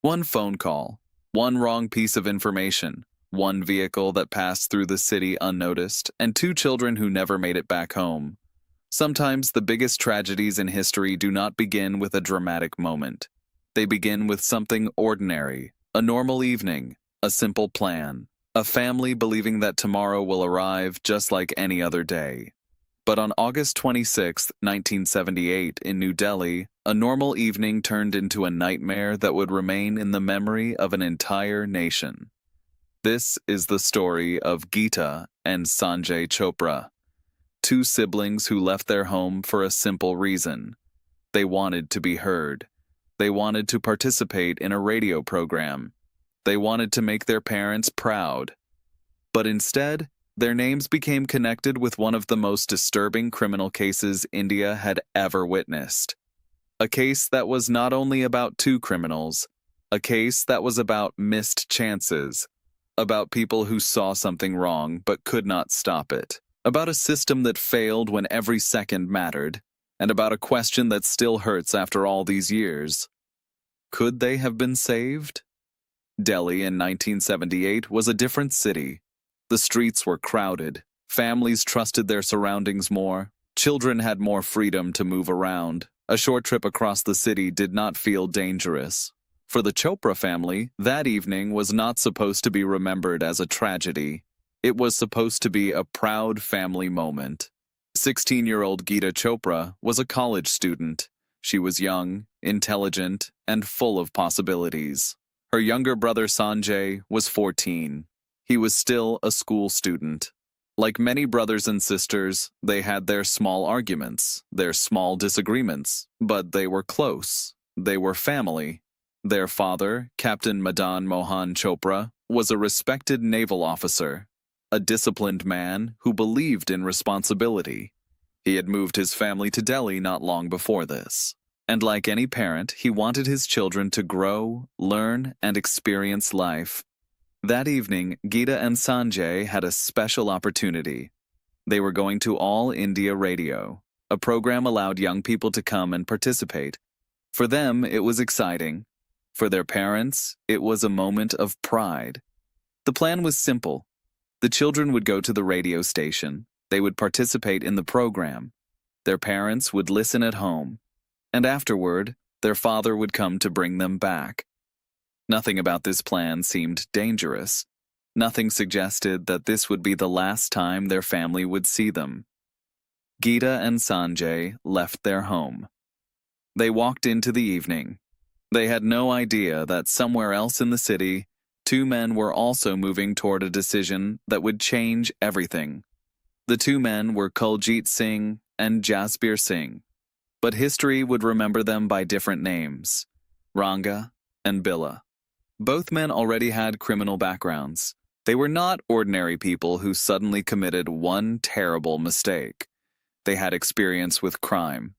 One phone call, one wrong piece of information, one vehicle that passed through the city unnoticed, and two children who never made it back home. Sometimes the biggest tragedies in history do not begin with a dramatic moment. They begin with something ordinary, a normal evening, a simple plan, a family believing that tomorrow will arrive just like any other day. But on August 26, 1978, in New Delhi, a normal evening turned into a nightmare that would remain in the memory of an entire nation. This is the story of Geeta and Sanjay Chopra, two siblings who left their home for a simple reason. They wanted to be heard. They wanted to participate in a radio program. They wanted to make their parents proud. But instead, their names became connected with one of the most disturbing criminal cases India had ever witnessed. A case that was not only about two criminals, a case that was about missed chances, about people who saw something wrong but could not stop it, about a system that failed when every second mattered, and about a question that still hurts after all these years. Could they have been saved? Delhi in 1978 was a different city. The streets were crowded, families trusted their surroundings more, children had more freedom to move around. A short trip across the city did not feel dangerous. For the Chopra family, that evening was not supposed to be remembered as a tragedy. It was supposed to be a proud family moment. 16-year-old Geeta Chopra was a college student. She was young, intelligent, and full of possibilities. Her younger brother Sanjay was 14. He was still a school student. Like many brothers and sisters, they had their small arguments, their small disagreements, but they were close. They were family. Their father, Captain Madan Mohan Chopra, was a respected naval officer, a disciplined man who believed in responsibility. He had moved his family to Delhi not long before this. And like any parent, he wanted his children to grow, learn, and experience life. That evening, Geeta and Sanjay had a special opportunity. They were going to All India Radio. A program allowed young people to come and participate. For them, it was exciting. For their parents, it was a moment of pride. The plan was simple. The children would go to the radio station. They would participate in the program. Their parents would listen at home. And afterward, their father would come to bring them back. Nothing about this plan seemed dangerous. Nothing suggested that this would be the last time their family would see them. Geeta and Sanjay left their home. They walked into the evening. They had no idea that somewhere else in the city, two men were also moving toward a decision that would change everything. The two men were Kuljit Singh and Jasbir Singh, but history would remember them by different names, Ranga and Billa. Both men already had criminal backgrounds. They were not ordinary people who suddenly committed one terrible mistake. They had experience with crime.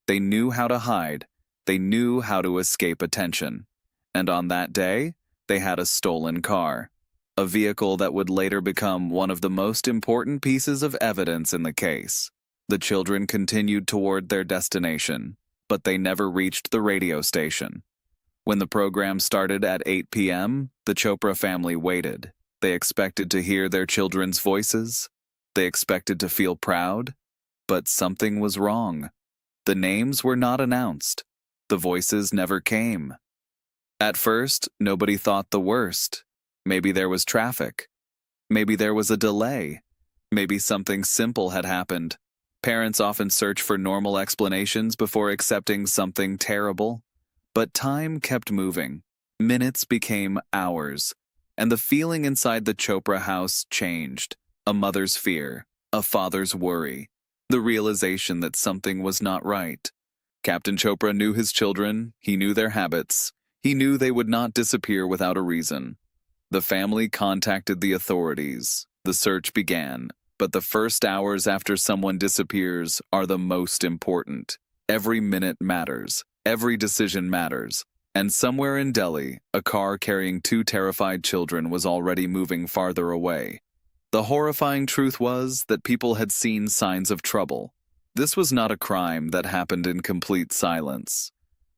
They knew how to hide. They knew how to escape attention. And on that day, they had a stolen car, a vehicle that would later become one of the most important pieces of evidence in the case. The children continued toward their destination, but they never reached the radio station. When the program started at 8 p.m., the Chopra family waited. They expected to hear their children's voices. They expected to feel proud. But something was wrong. The names were not announced. The voices never came. At first, nobody thought the worst. Maybe there was traffic. Maybe there was a delay. Maybe something simple had happened. Parents often search for normal explanations before accepting something terrible. But time kept moving. Minutes became hours. And the feeling inside the Chopra house changed. A mother's fear, a father's worry, the realization that something was not right. Captain Chopra knew his children, he knew their habits, he knew they would not disappear without a reason. The family contacted the authorities. The search began, but the first hours after someone disappears are the most important. Every minute matters. Every decision matters. And somewhere in Delhi, a car carrying two terrified children was already moving farther away. The horrifying truth was that people had seen signs of trouble. This was not a crime that happened in complete silence.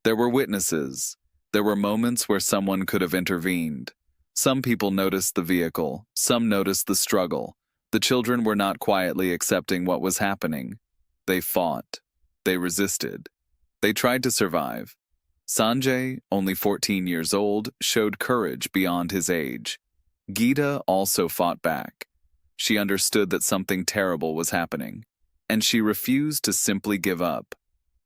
There were witnesses. There were moments where someone could have intervened. Some people noticed the vehicle, some noticed the struggle. The children were not quietly accepting what was happening. They fought. They resisted. They tried to survive. Sanjay, only 14 years old, showed courage beyond his age. Geeta also fought back. She understood that something terrible was happening, and she refused to simply give up.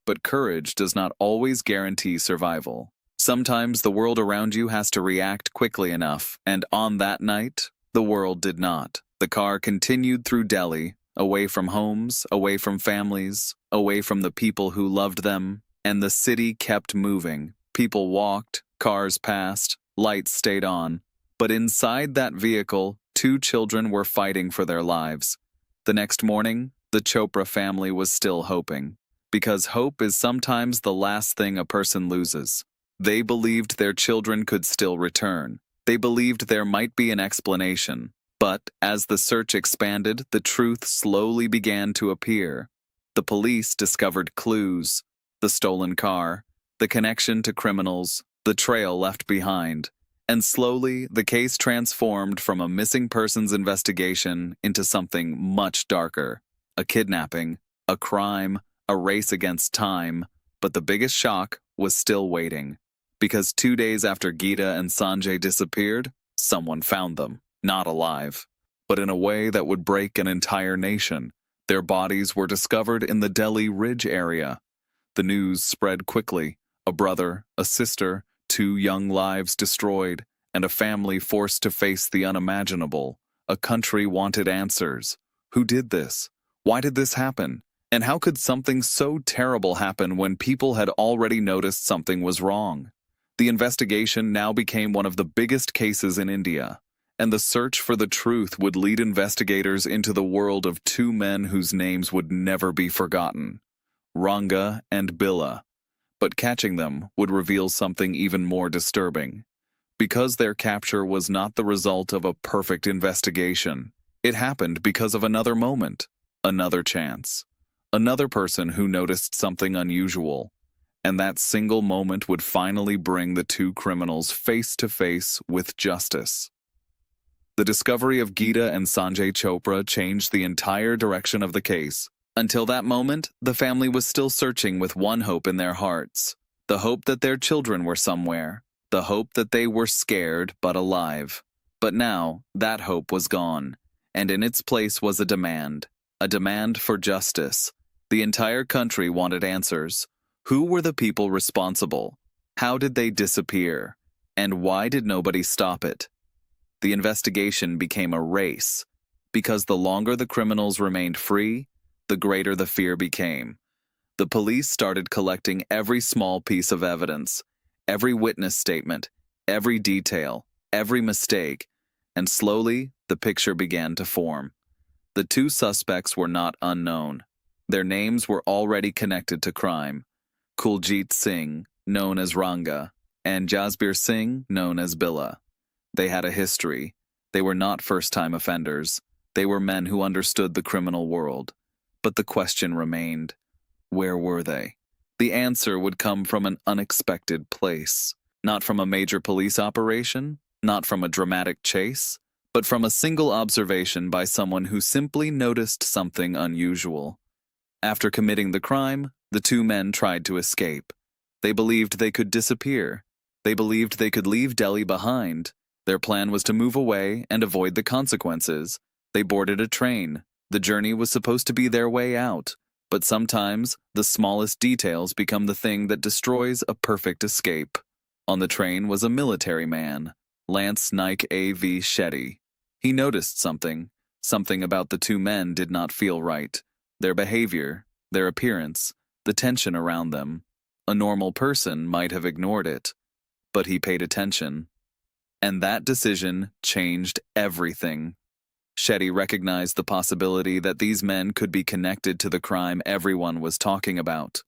But courage does not always guarantee survival. Sometimes the world around you has to react quickly enough, and on that night, the world did not. The car continued through Delhi, away from homes, away from families, away from the people who loved them, and the city kept moving. People walked, cars passed, lights stayed on. But inside that vehicle, 2 children were fighting for their lives. The next morning, the Chopra family was still hoping, because hope is sometimes the last thing a person loses. They believed their children could still return. They believed there might be an explanation. But as the search expanded, the truth slowly began to appear. The police discovered clues: the stolen car, the connection to criminals, the trail left behind. And slowly, the case transformed from a missing persons investigation into something much darker: a kidnapping, a crime, a race against time. But the biggest shock was still waiting. Because 2 days after Geeta and Sanjay disappeared, someone found them, not alive, but in a way that would break an entire nation. Their bodies were discovered in the Delhi Ridge area. The news spread quickly: a brother, a sister, 2 young lives destroyed, and a family forced to face the unimaginable. A country wanted answers. Who did this? Why did this happen? And how could something so terrible happen when people had already noticed something was wrong? The investigation now became one of the biggest cases in India, and the search for the truth would lead investigators into the world of 2 men whose names would never be forgotten: Ranga and Billa. But catching them would reveal something even more disturbing. Because their capture was not the result of a perfect investigation, it happened because of another moment, another chance, another person who noticed something unusual. And that single moment would finally bring the 2 criminals face to face with justice. The discovery of Geeta and Sanjay Chopra changed the entire direction of the case. Until that moment, the family was still searching with one hope in their hearts: the hope that their children were somewhere, the hope that they were scared but alive. But now, that hope was gone, and in its place was a demand for justice. The entire country wanted answers. Who were the people responsible? How did they disappear? And why did nobody stop it? The investigation became a race, because the longer the criminals remained free, the greater the fear became. The police started collecting every small piece of evidence, every witness statement, every detail, every mistake, and slowly the picture began to form. The 2 suspects were not unknown. Their names were already connected to crime: Kuljit Singh, known as Ranga, and Jasbir Singh, known as Billa. They had a history. They were not first-time offenders. They were men who understood the criminal world. But the question remained: where were they? The answer would come from an unexpected place. Not from a major police operation, not from a dramatic chase, but from a single observation by someone who simply noticed something unusual. After committing the crime, the 2 men tried to escape. They believed they could disappear. They believed they could leave Delhi behind. Their plan was to move away and avoid the consequences. They boarded a train. The journey was supposed to be their way out. But sometimes, the smallest details become the thing that destroys a perfect escape. On the train was a military man, Lance Naik A.V. Shetty. He noticed something. Something about the 2 men did not feel right. Their behavior, their appearance, the tension around them. A normal person might have ignored it, but he paid attention. And that decision changed everything. Shetty recognized the possibility that these men could be connected to the crime everyone was talking about.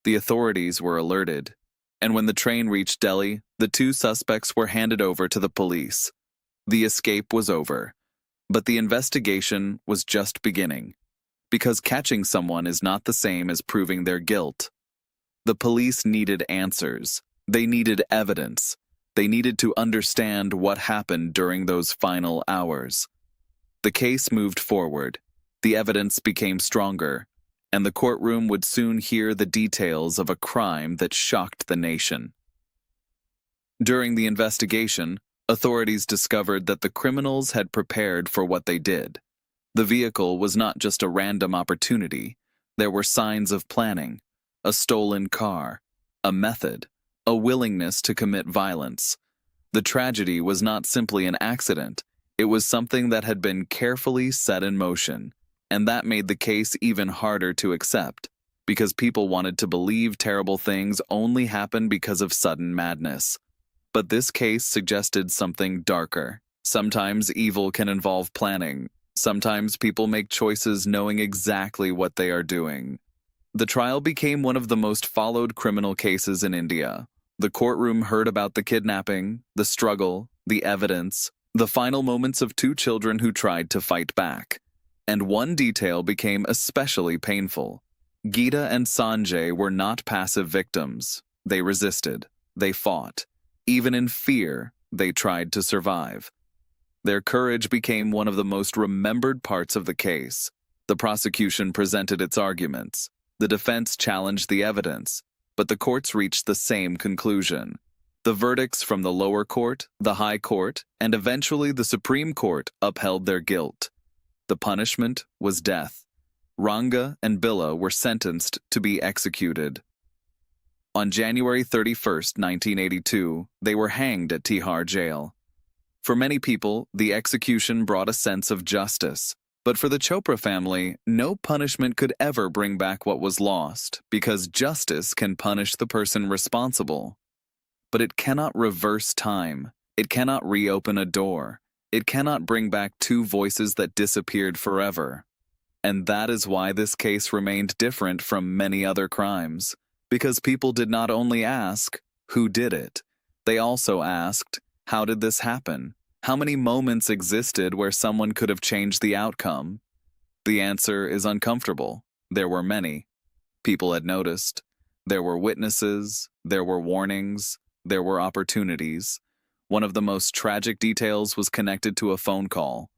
The authorities were alerted, and when the train reached Delhi, the 2 suspects were handed over to the police. The escape was over, but the investigation was just beginning, because catching someone is not the same as proving their guilt. The police needed answers. They needed evidence. They needed to understand what happened during those final hours. The case moved forward. The evidence became stronger, and the courtroom would soon hear the details of a crime that shocked the nation. During the investigation, authorities discovered that the criminals had prepared for what they did. The vehicle was not just a random opportunity. There were signs of planning, a stolen car, a method, a willingness to commit violence. The tragedy was not simply an accident. It was something that had been carefully set in motion, and that made the case even harder to accept, because people wanted to believe terrible things only happened because of sudden madness. But this case suggested something darker. Sometimes evil can involve planning. Sometimes people make choices knowing exactly what they are doing. The trial became one of the most followed criminal cases in India. The courtroom heard about the kidnapping, the struggle, the evidence, the final moments of two children who tried to fight back. And one detail became especially painful. Geeta and Sanjay were not passive victims. They resisted. They fought. Even in fear, they tried to survive. Their courage became one of the most remembered parts of the case. The prosecution presented its arguments. The defense challenged the evidence, but the courts reached the same conclusion. The verdicts from the lower court, the high court, and eventually the Supreme Court upheld their guilt. The punishment was death. Ranga and Billa were sentenced to be executed. On January 31st, 1982, they were hanged at Tihar jail. For many people, the execution brought a sense of justice. But for the Chopra family, no punishment could ever bring back what was lost, because justice can punish the person responsible. But it cannot reverse time. It cannot reopen a door. It cannot bring back two voices that disappeared forever. And that is why this case remained different from many other crimes. Because people did not only ask, who did it? They also asked, how did this happen? How many moments existed where someone could have changed the outcome? The answer is uncomfortable. There were many. People had noticed. There were witnesses. There were warnings. There were opportunities. One of the most tragic details was connected to a phone call.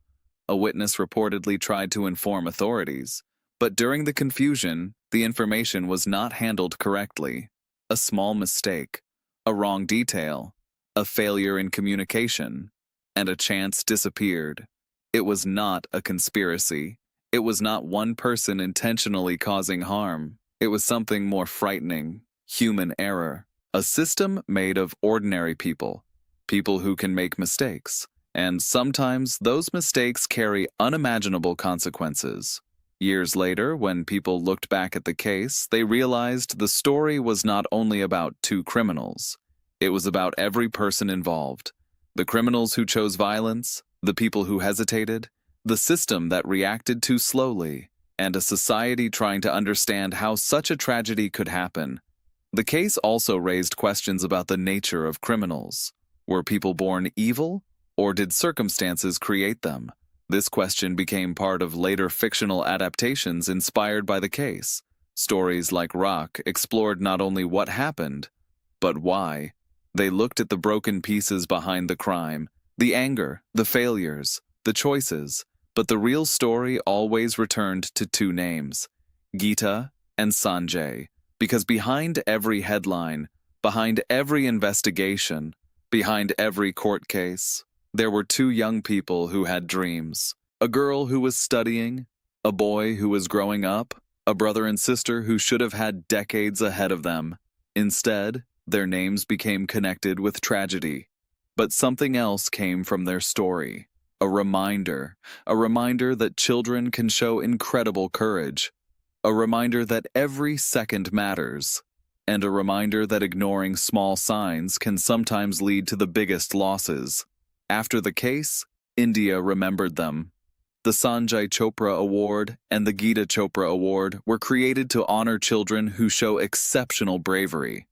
A witness reportedly tried to inform authorities, but during the confusion, the information was not handled correctly. A small mistake, a wrong detail, a failure in communication, and a chance disappeared. It was not a conspiracy. It was not one person intentionally causing harm. It was something more frightening, human error. A system made of ordinary people, people who can make mistakes. And sometimes those mistakes carry unimaginable consequences. Years later, when people looked back at the case, they realized the story was not only about two criminals. It was about every person involved. The criminals who chose violence, the people who hesitated, the system that reacted too slowly, and a society trying to understand how such a tragedy could happen. The case also raised questions about the nature of criminals. Were people born evil, or did circumstances create them? This question became part of later fictional adaptations inspired by the case. Stories like Rock explored not only what happened, but why. They looked at the broken pieces behind the crime, the anger, the failures, the choices, but the real story always returned to two names, Geeta and Sanjay, because behind every headline, behind every investigation, behind every court case, there were two young people who had dreams. A girl who was studying, a boy who was growing up, a brother and sister who should have had decades ahead of them. Instead, their names became connected with tragedy. But something else came from their story. A reminder that children can show incredible courage. A reminder that every second matters. And a reminder that ignoring small signs can sometimes lead to the biggest losses. After the case, India remembered them. The Sanjay Chopra Award and the Geeta Chopra Award were created to honor children who show exceptional bravery.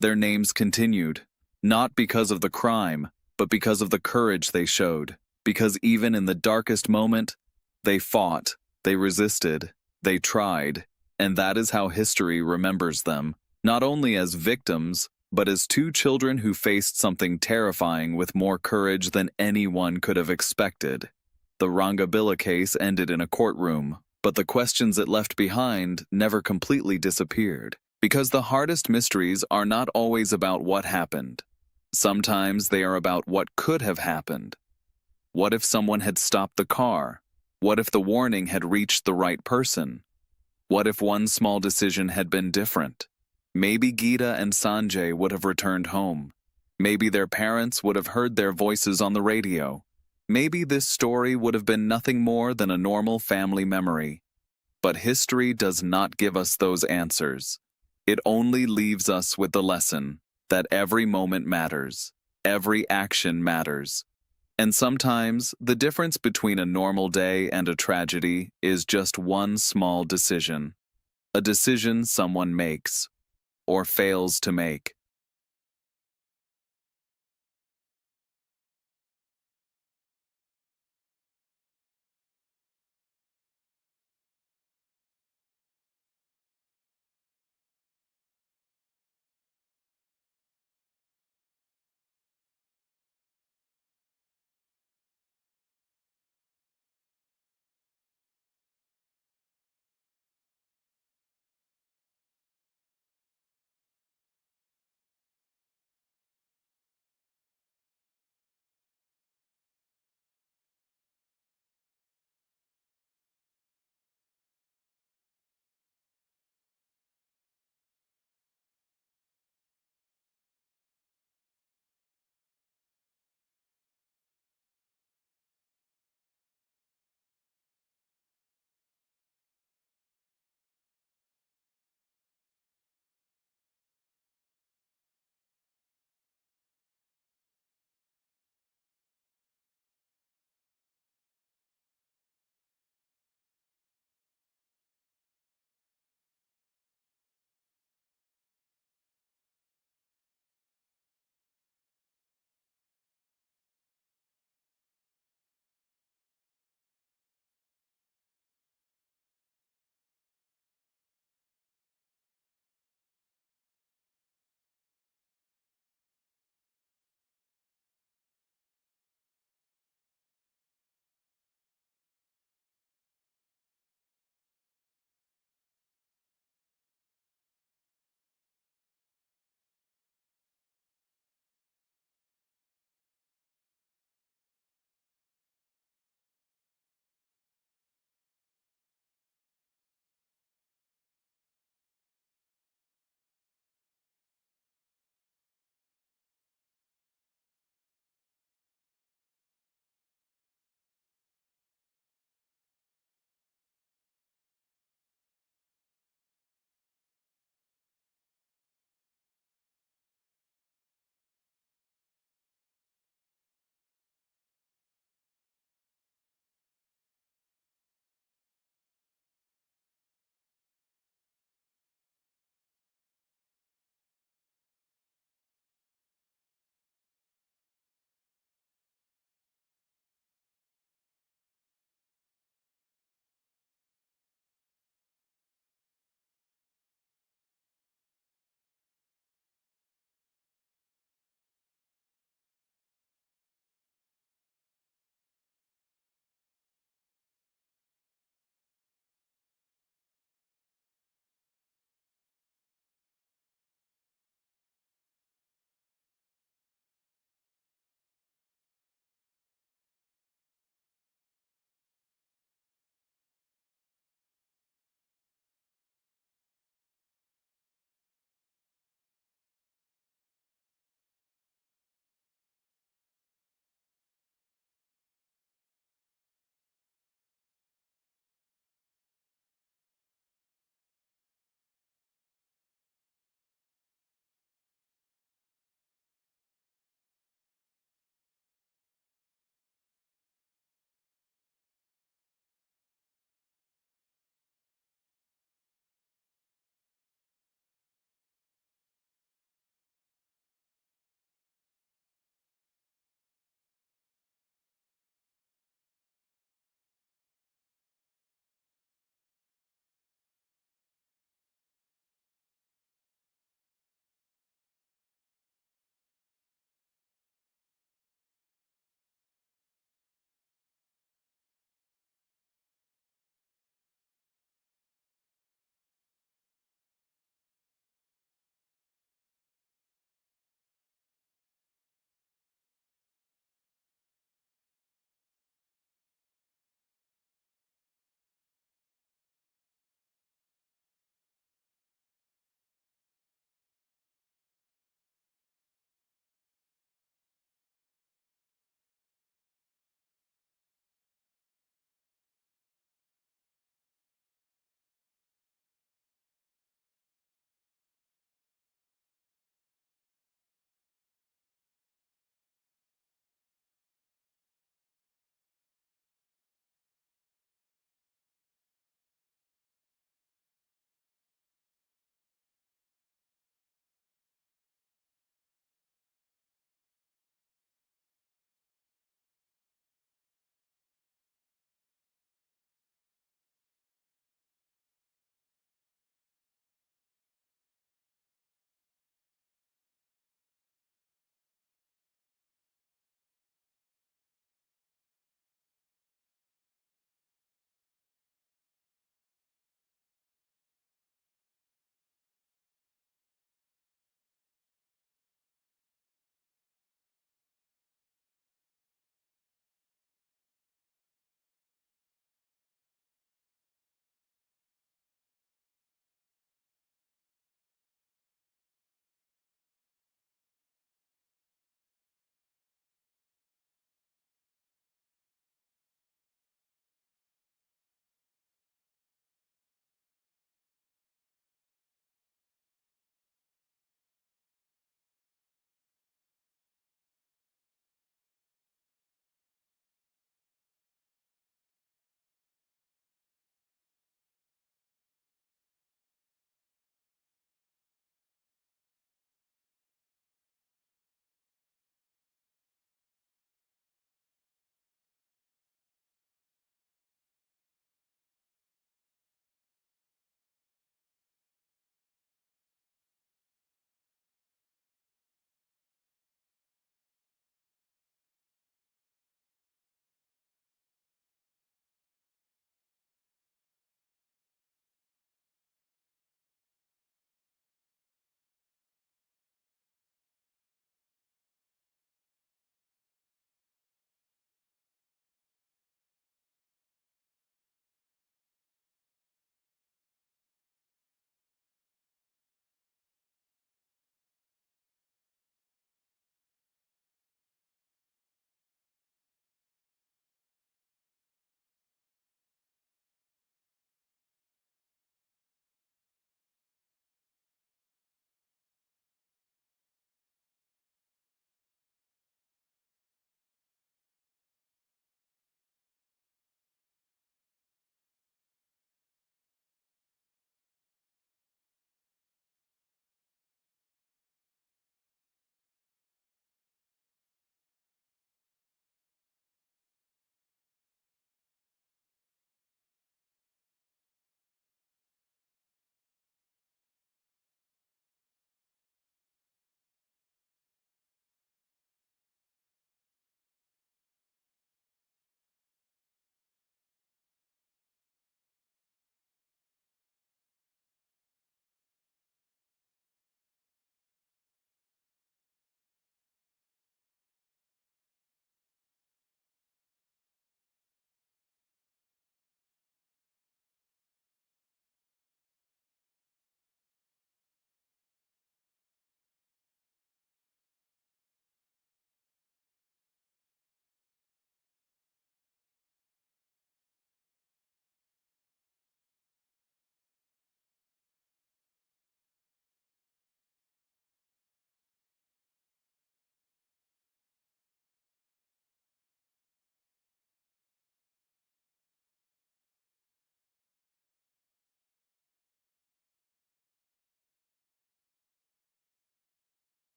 Their names continued, not because of the crime, but because of the courage they showed. Because even in the darkest moment, they fought, they resisted, they tried, and that is how history remembers them, not only as victims, but as two children who faced something terrifying with more courage than anyone could have expected. The Ranga Billa case ended in a courtroom, but the questions it left behind never completely disappeared. Because the hardest mysteries are not always about what happened. Sometimes they are about what could have happened. What if someone had stopped the car? What if the warning had reached the right person? What if one small decision had been different? Maybe Geeta and Sanjay would have returned home. Maybe their parents would have heard their voices on the radio. Maybe this story would have been nothing more than a normal family memory. But history does not give us those answers. It only leaves us with the lesson that every moment matters, every action matters. And sometimes the difference between a normal day and a tragedy is just one small decision. A decision someone makes or fails to make.